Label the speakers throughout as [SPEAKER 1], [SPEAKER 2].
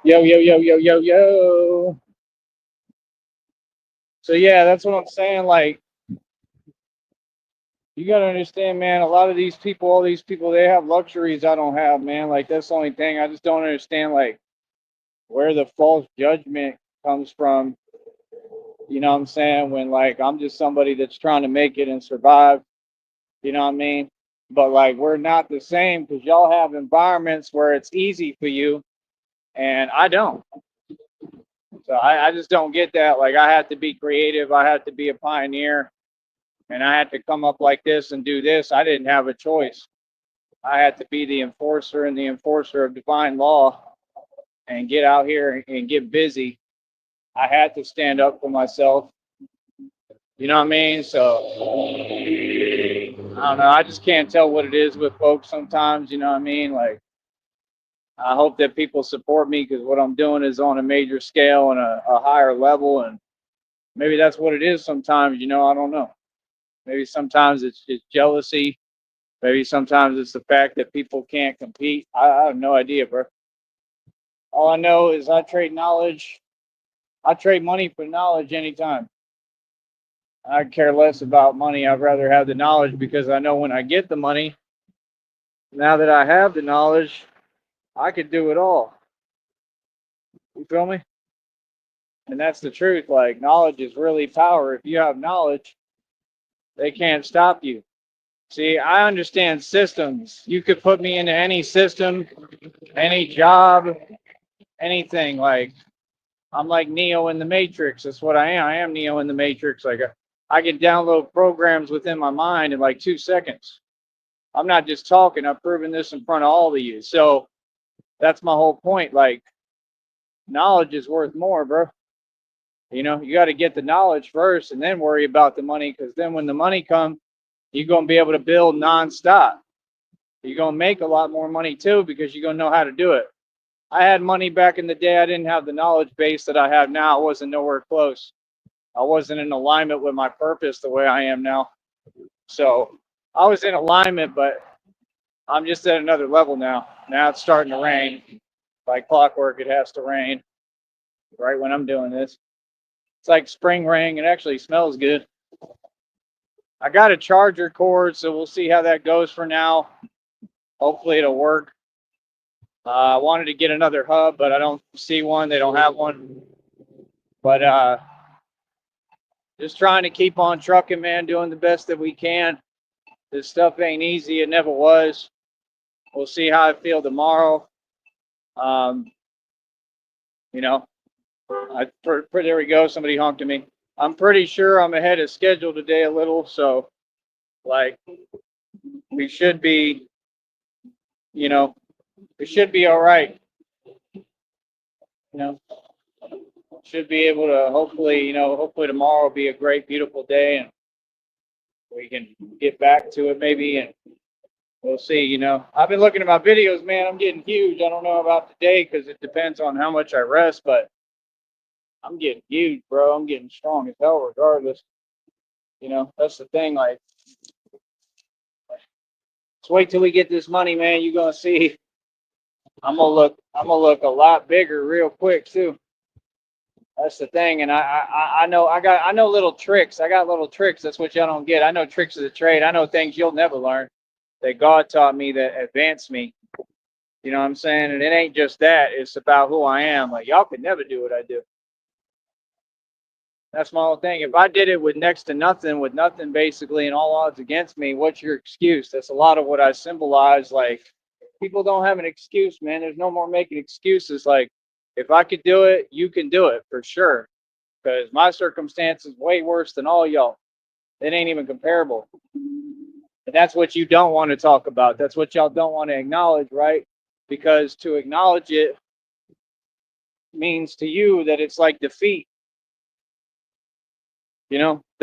[SPEAKER 1] Yo, yo, yo, yo, yo, yo. So yeah, that's what I'm saying. Like, you gotta understand, man. A lot of these people, all these people, they have luxuries I don't have, man. Like that's the only thing. I just don't understand, like, where the false judgment comes from. You know what I'm saying? When like I'm just somebody that's trying to make it and survive. You know what I mean? But like we're not the same because y'all have environments where it's easy for you, and I don't. So I just don't get that. Like I have to be creative. I have to be a pioneer and I had to come up like this and do this. I didn't have a choice. I had to be the enforcer and the enforcer of divine law and get out here and get busy. I had to stand up for myself. You know what I mean? So I don't know. I just can't tell what it is with folks sometimes. You know what I mean? Like I hope that people support me because what I'm doing is on a major scale and a higher level, and maybe that's what it is sometimes. You know, I don't know. Maybe sometimes it's jealousy. Maybe sometimes it's the fact that people can't compete. I have no idea, bro. All I know is I trade knowledge. I trade money for knowledge anytime. I care less about money. I'd rather have the knowledge because I know when I get the money, now that I have the knowledge, I could do it all. You feel me? And that's the truth. Like, knowledge is really power. If you have knowledge, they can't stop you. See, I understand systems. You could put me into any system, any job, anything. Like, I'm like Neo in the Matrix. That's what I am. I am Neo in the Matrix. Like I can download programs within my mind in like 2 seconds. I'm not just talking. I'm proving this in front of all of you. So that's my whole point. Like knowledge is worth more, bro. You know, you got to get the knowledge first and then worry about the money. Because then when the money comes, you're gonna be able to build nonstop. You're gonna make a lot more money too because you're gonna know how to do it. I had money back in the day. I didn't have the knowledge base that I have now. I wasn't nowhere close. I wasn't in alignment with my purpose the way I am now. So I was in alignment, but I'm just at another level now. Now it's starting to rain. Like clockwork, it has to rain right when I'm doing this. It's like spring rain. It actually smells good. I got a charger cord, so we'll see how that goes for now. Hopefully it'll work. I wanted to get another hub, but I don't see one. They don't have one. But just trying to keep on trucking, man, doing the best that we can. This stuff ain't easy. It never was. We'll see how I feel tomorrow. Um, you know, there we go. Somebody honked at me. I'm pretty sure I'm ahead of schedule today a little, so like we should be, you know, we should be all right. You know, should be able to hopefully, hopefully tomorrow will be a great, beautiful day, and we can get back to it maybe, and we'll see. I've been looking at my videos, man. I'm getting huge. I don't know about today because it depends on how much I rest, but I'm getting huge, bro. I'm getting strong as hell regardless. That's the thing. Like, just wait till we get this money, man. You're gonna see. I'm gonna look a lot bigger real quick too. That's the thing, and I know little tricks. I got little tricks. That's what y'all don't get. I know tricks of the trade. I know things you'll never learn that God taught me that advanced me. You know what I'm saying? And it ain't just that. It's about who I am. Like y'all could never do what I do. That's my whole thing. If I did it with next to nothing, with nothing basically, and all odds against me, what's your excuse? That's a lot of what I symbolize. Like, people don't have an excuse, man. There's no more making excuses. Like, if I could do it, you can do it for sure. Because my circumstance is way worse than all y'all. It ain't even comparable. And that's what you don't want to talk about. That's what y'all don't want to acknowledge, right? Because to acknowledge it means to you that it's like defeat. They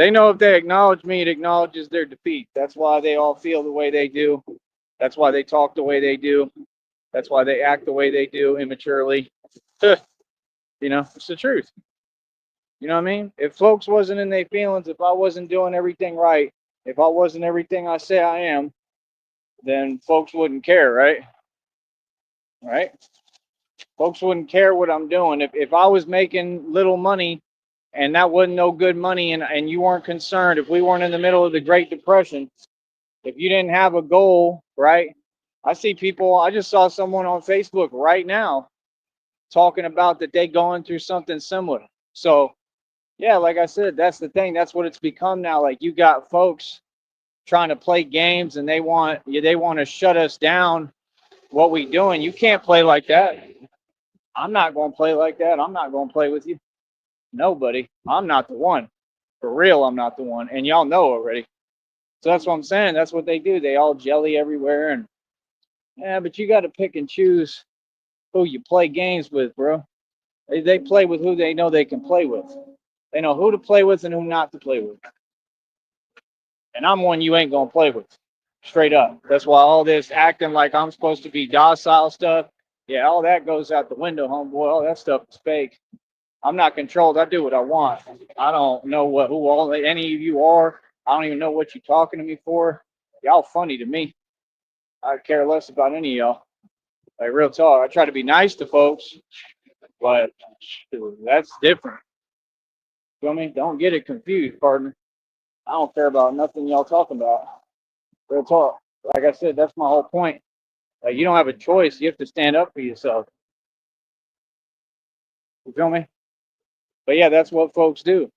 [SPEAKER 1] know if they acknowledge me, it acknowledges their defeat. That's why they all feel the way they do. That's why they talk the way they do. That's why they act the way they do immaturely. It's the truth. You know what I mean? If folks wasn't in their feelings, if I wasn't doing everything right, if I wasn't everything I say I am, then folks wouldn't care, right? Right? Folks wouldn't care what I'm doing. If I was making little money and that wasn't no good money and you weren't concerned, if we weren't in the middle of the Great Depression, if you didn't have a goal, right? I see people, I just saw someone on Facebook right now talking about that they going through something similar. So yeah, like I said, that's the thing. That's what it's become now. Like you got folks trying to play games and they want to shut us down what we doing. You can't play like that. I'm not going to play like that. I'm not going to play with you. Nobody. I'm not the one. For real, I'm not the one. And y'all know already. So that's what I'm saying. That's what they do. They all jelly everywhere. And yeah, but you got to pick and choose who you play games with, bro. They play with who they know they can play with. They know who to play with and who not to play with. And I'm one you ain't going to play with. Straight up. That's why all this acting like I'm supposed to be docile stuff, yeah, all that goes out the window, homeboy. All that stuff is fake. I'm not controlled. I do what I want. I don't know who all any of you are. I don't even know what you're talking to me for. Y'all funny to me. I care less about any of y'all. Like real talk. I try to be nice to folks, but that's different. You know what I mean? Don't get it confused, partner. I don't care about nothing y'all talking about. Real talk. Like I said, that's my whole point. Like you don't have a choice. You have to stand up for yourself. You feel me? But yeah, that's what folks do.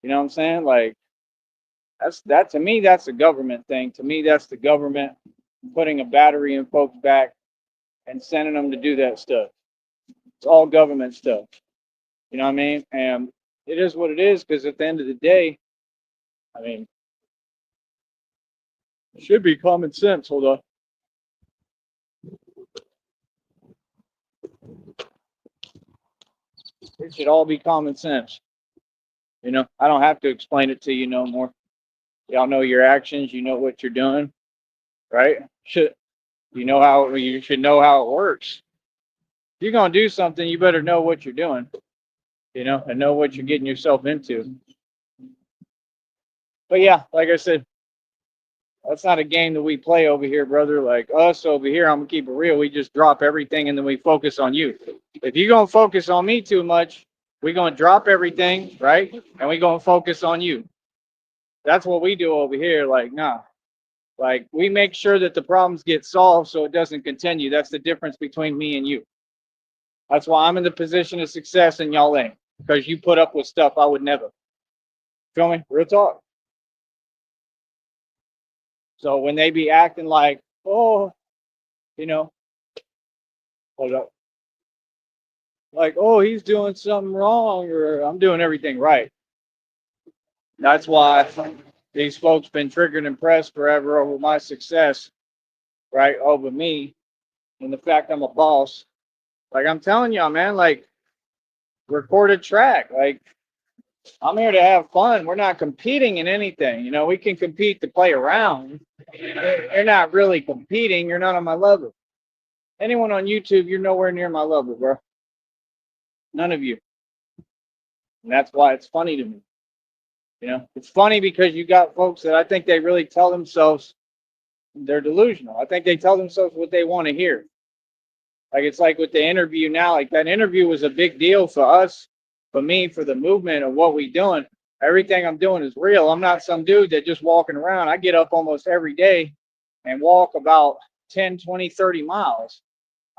[SPEAKER 1] You know what I'm saying? Like that to me, that's a government thing. To me, that's the government putting a battery in folks' back and sending them to do that stuff. It's all government stuff. You know what I mean? And it is what it is because at the end of the day, I mean, it should be common sense. Hold on. It should all be common sense. You know, I don't have to explain it to you no more. Y'all know your actions. You know what you're doing, right? You should know how it works. If you're gonna do something, you better know what you're doing, you know, and know what you're getting yourself into. But yeah, like I said, that's not a game that we play over here, brother. Like us over here, I'm gonna keep it real. We just drop everything and then we focus on you. If you're gonna focus on me too much, we're gonna drop everything, right? And we're gonna focus on you. That's what we do over here. Like, nah. Like we make sure that the problems get solved so it doesn't continue. That's the difference between me and you. That's why I'm in the position of success and y'all ain't. Because you put up with stuff I would never. Feel me? Real talk. So when they be acting like, oh, you know, hold up. Like, oh, he's doing something wrong, or I'm doing everything right. That's why these folks been triggered and pressed forever over my success, right? Over me and the fact I'm a boss. Like I'm telling y'all, man, like recorded track. Like I'm here to have fun. We're not competing in anything. You know, we can compete to play around. You're not really competing. You're not on my level. Anyone on YouTube, you're nowhere near my level, bro. None of you. And that's why it's funny to me. You know, it's funny because you got folks that I think they really tell themselves they're delusional. I think they tell themselves what they want to hear. Like it's like with the interview now, like that interview was a big deal for us, for me, for the movement of what we doing. Everything I'm doing is real. I'm not some dude that just walking around. I get up almost every day and walk about 10, 20, 30 miles.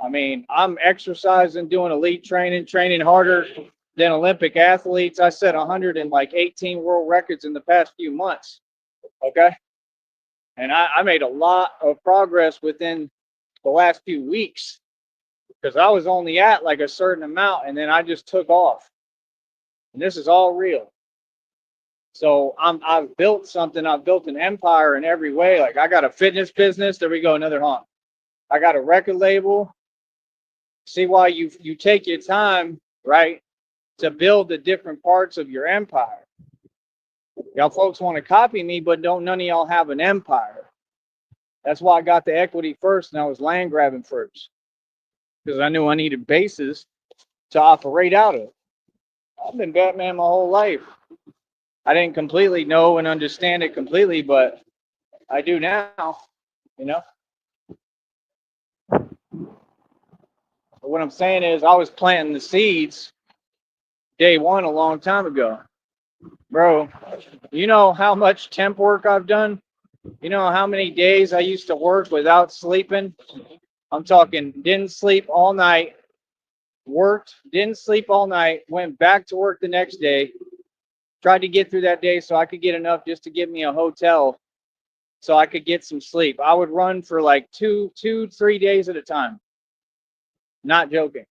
[SPEAKER 1] I mean, I'm exercising, doing elite training, training harder than Olympic athletes. I set 118 world records in the past few months. Okay. And I made a lot of progress within the last few weeks because I was only at like a certain amount and then I just took off. And this is all real. So I've built something. I've built an empire in every way. Like I got a fitness business. There we go, another honk. I got a record label. See why you take your time, right, to build the different parts of your empire. Y'all folks want to copy me, but don't none of y'all have an empire. That's why I got the equity first and I was land grabbing first. Because I knew I needed bases to operate out of. I've been Batman my whole life. I didn't completely know and understand it completely, but I do now, you know. what I'm saying is I was planting the seeds day one a long time ago. Bro, you know how much temp work I've done? You know how many days I used to work without sleeping? I'm talking didn't sleep all night, worked, didn't sleep all night, went back to work the next day, tried to get through that day so I could get enough just to get me a hotel so I could get some sleep. I would run for like 3 days at a time. Not joking.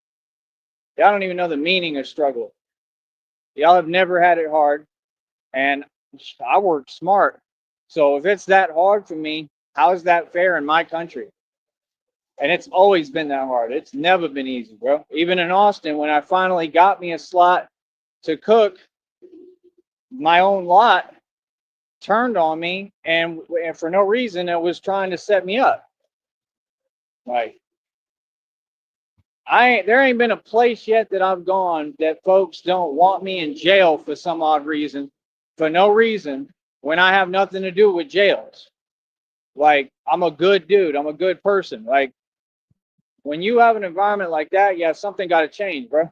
[SPEAKER 1] Y'all don't even know the meaning of struggle. Y'all have never had it hard, and I work smart. So if it's that hard for me, how is that fair in my country? And it's always been that hard. It's never been easy, bro. Even in Austin, when I finally got me a slot to cook, my own lot turned on me, and for no reason, it was trying to set me up. Like, there ain't been a place yet that I've gone that folks don't want me in jail for some odd reason, for no reason, when I have nothing to do with jails. Like, I'm a good dude. I'm a good person. Like, when you have an environment like that, yeah, something got to change, bro.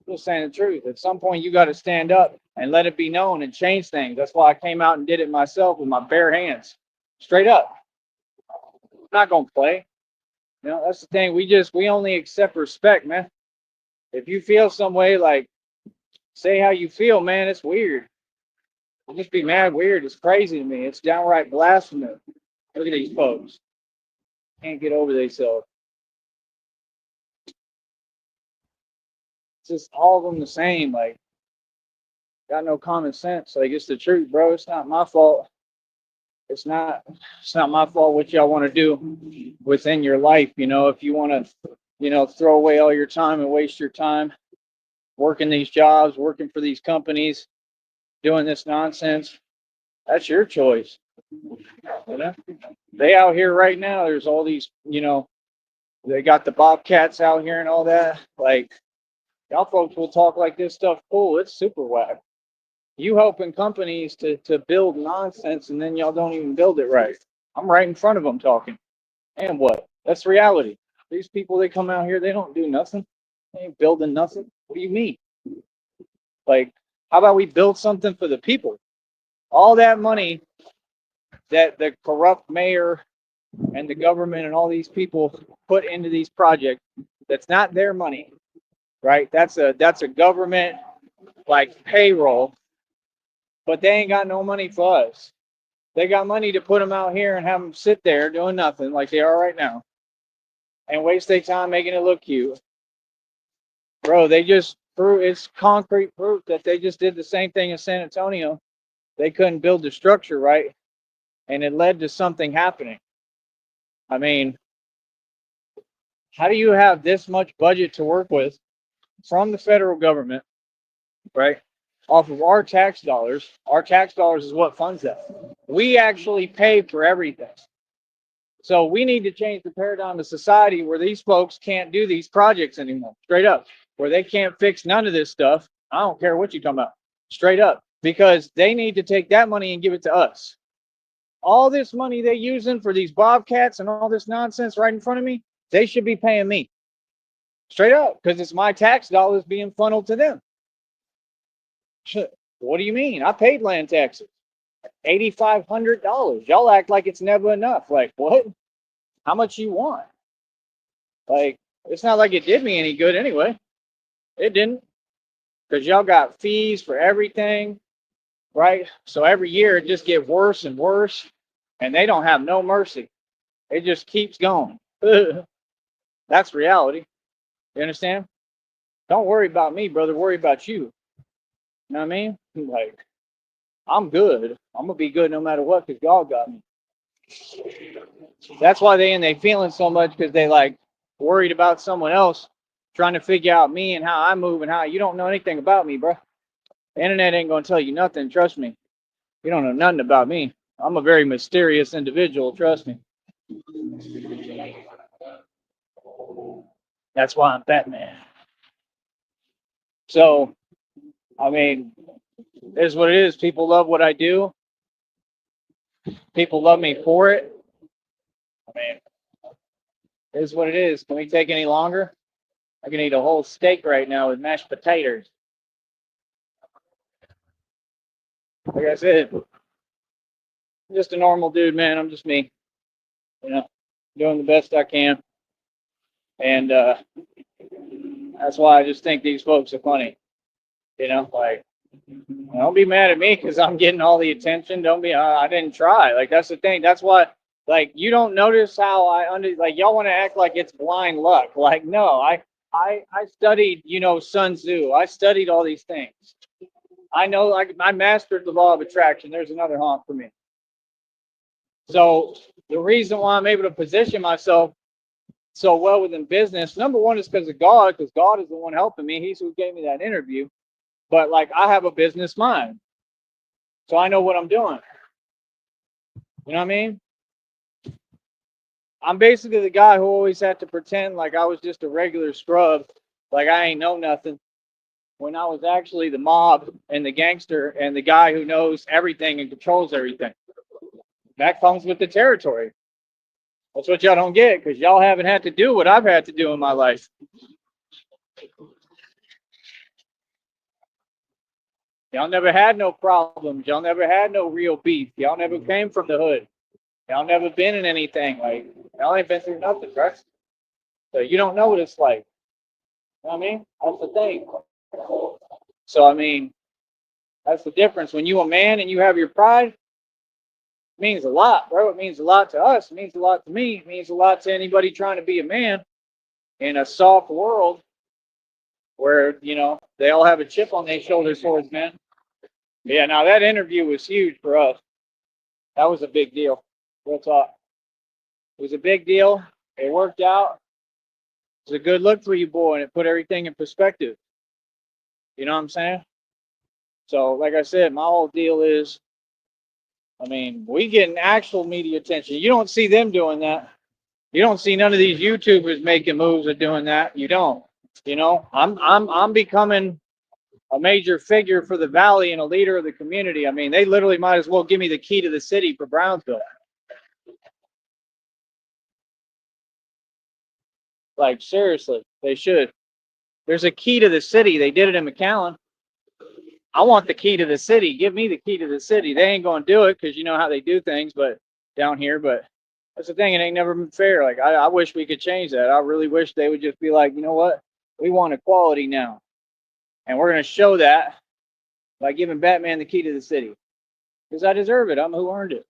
[SPEAKER 1] Just saying the truth. At some point, you got to stand up and let it be known and change things. That's why I came out and did it myself with my bare hands, straight up. I'm not gonna play. You know, that's the thing. We only accept respect, man. If you feel some way, like, say how you feel, man. It's weird. It just be mad weird. It's crazy to me. It's downright blasphemous. Look at these folks. Can't get over themselves. It's just all of them the same. Like, got no common sense. Like, it's the truth, bro. It's not my fault. It's not. It's not my fault what y'all want to do within your life. You know, if you want to, throw away all your time and waste your time working these jobs, working for these companies, doing this nonsense, that's your choice. You know? They out here right now, there's all these, they got the Bobcats out here and all that. Like, y'all folks will talk like this stuff cool. It's super whack. You helping companies to build nonsense, and then y'all don't even build it right. I'm right in front of them talking. And what? That's reality. These people, they come out here, they don't do nothing. They ain't building nothing. What do you mean? Like, how about we build something for the people? All that money that the corrupt mayor and the government and all these people put into these projects, that's not their money, right? That's a government like payroll, but they ain't got no money for us. They got money to put them out here and have them sit there doing nothing like they are right now and waste their time making it look cute. Bro, they just it's concrete proof that they just did the same thing in San Antonio. They couldn't build the structure right, and it led to something happening. I mean, how do you have this much budget to work with from the federal government, right? Off of our tax dollars. Our tax dollars is what funds that. We actually pay for everything. So we need to change the paradigm of society where these folks can't do these projects anymore. Straight up. Where they can't fix none of this stuff. I don't care what you're talking about. Straight up. Because they need to take that money and give it to us. All this money they're using for these Bobcats and all this nonsense right in front of me, they should be paying me. Straight up. Because it's my tax dollars being funneled to them. What do you mean? I paid land taxes. $8,500. Y'all act like it's never enough. Like, what? How much you want? Like, it's not like it did me any good anyway. It didn't. Because y'all got fees for everything, right? So every year it just gets worse and worse. And they don't have no mercy. It just keeps going. That's reality. You understand? Don't worry about me, brother. Worry about you. You know what I mean? Like, I'm good. I'm going to be good no matter what because God got me. That's why they feeling so much because they like worried about someone else trying to figure out me and how I move and how you don't know anything about me, bro. The internet ain't going to tell you nothing. Trust me. You don't know nothing about me. I'm a very mysterious individual. Trust me. That's why I'm Batman. So, I mean, it is what it is. People love what I do. People love me for it. I mean, It is what it is. Can we take any longer? I can eat a whole steak right now with mashed potatoes. Like I said, I'm just a normal dude, man. I'm just me. Doing the best I can. And that's why I just think these folks are funny. Like, don't be mad at me because I'm getting all the attention. Don't be, I didn't try. Like, that's the thing. That's why, like, you don't notice how like, y'all want to act like it's blind luck. Like, no, I studied, Sun Tzu. I studied all these things. I know, like, I mastered the law of attraction. There's another honk for me. So the reason why I'm able to position myself so well within business, number one, is because because God is the one helping me. He's who gave me that interview. But like, I have a business mind, so I know what I'm doing. You know what I mean? I'm basically the guy who always had to pretend like I was just a regular scrub, like I ain't know nothing, when I was actually the mob and the gangster and the guy who knows everything and controls everything. That comes with the territory. That's what y'all don't get, because y'all haven't had to do what I've had to do in my life. Y'all never had no problems. Y'all never had no real beef. Y'all never came from the hood. Y'all never been in anything. Like, y'all ain't been through nothing, right? So you don't know what it's like. You know what I mean? That's the thing. So, I mean, that's the difference. When you a man and you have your pride, it means a lot, bro. It means a lot to us. It means a lot to me. It means a lot to anybody trying to be a man in a soft world where, they all have a chip on their shoulders towards men. Yeah, now that interview was huge for us. That was a big deal. Real talk. It was a big deal. It worked out. It was a good look for you, boy, and it put everything in perspective. You know what I'm saying? So, like I said, my whole deal is, I mean, we getting actual media attention. You don't see them doing that. You don't see none of these YouTubers making moves or doing that. You don't. I'm becoming a major figure for the valley and a leader of the community. I mean, they literally might as well give me the key to the city for Brownsville. Like, seriously, they should. There's a key to the city. They did it in McAllen. I want the key to the city. Give me the key to the city. They ain't going to do it because you know how they do things, but down here. But that's the thing. It ain't never been fair. Like, I wish we could change that. I really wish they would just be like, you know what? We want equality now. And we're going to show that by giving Batman the key to the city. Because I deserve it. I'm who earned it.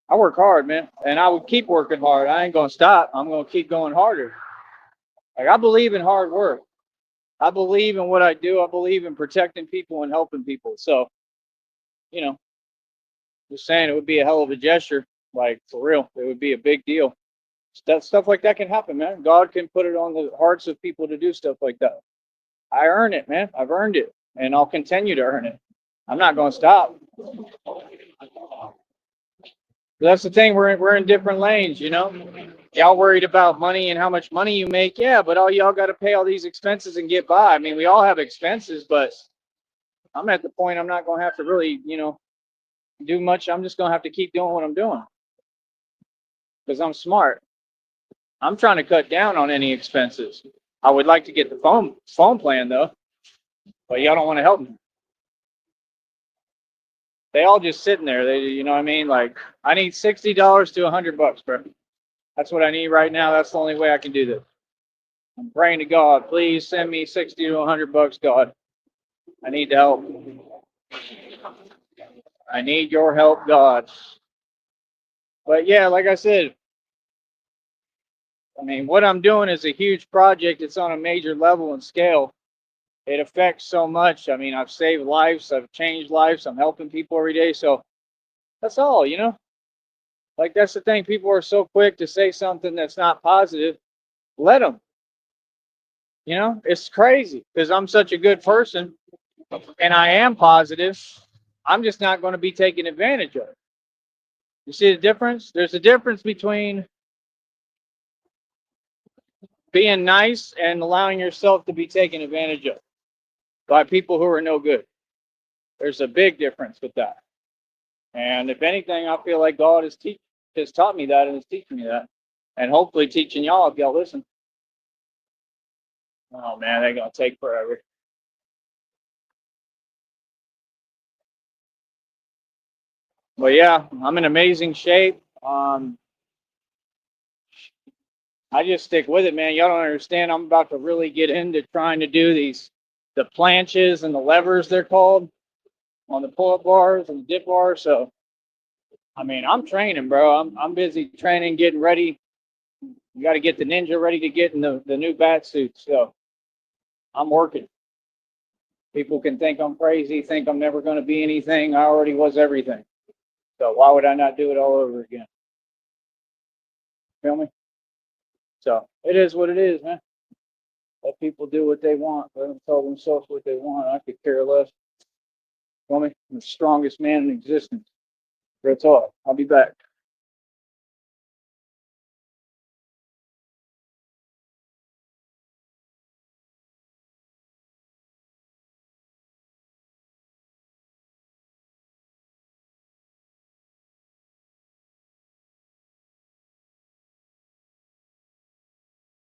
[SPEAKER 1] I work hard, man. And I would keep working hard. I ain't going to stop. I'm going to keep going harder. Like, I believe in hard work. I believe in what I do. I believe in protecting people and helping people. So, just saying, it would be a hell of a gesture. Like, for real, it would be a big deal. Stuff like that can happen, man. God can put it on the hearts of people to do stuff like that. I earn it, man. I've earned it, and I'll continue to earn it. I'm not going to stop. That's the thing. We're in different lanes, Y'all worried about money and how much money you make, yeah, but all y'all got to pay all these expenses and get by. I mean, we all have expenses, but I'm at the point I'm not going to have to really, do much. I'm just going to have to keep doing what I'm doing because I'm smart. I'm trying to cut down on any expenses. I would like to get the phone plan though, but y'all don't want to help me. They all just sitting there. They, you know what I mean? Like, I need $60 to $100, bro. That's what I need right now. That's the only way I can do this. I'm praying to God, please send me 60 to $100, God. I need help. I need your help, God. But yeah, like I said, I mean, what I'm doing is a huge project. It's on a major level and scale. It affects so much. I mean, I've saved lives. I've changed lives. I'm helping people every day. So that's all, Like, that's the thing. People are so quick to say something that's not positive. Let them. It's crazy because I'm such a good person and I am positive. I'm just not going to be taken advantage of. You see the difference? There's a difference between being nice and allowing yourself to be taken advantage of by people who are no good. There's a big difference with that. And if anything, I feel like God has taught me that and is teaching me that. and hopefully teaching y'all if y'all listen. Oh man, they're gonna take forever. But yeah, I'm in amazing shape. I just stick with it, man. Y'all don't understand. I'm about to really get into trying to do the planches and the levers they're called on the pull-up bars and the dip bars. So, I mean, I'm training, bro. I'm busy training, getting ready. You got to get the Ninja ready to get in the new bat suit. So, I'm working. People can think I'm crazy, think I'm never going to be anything. I already was everything. So, why would I not do it all over again? Feel me? So, it is what it is, man. Let people do what they want. Let them tell themselves what they want. I could care less. Feel me? I'm the strongest man in existence. Real talk. I'll be back.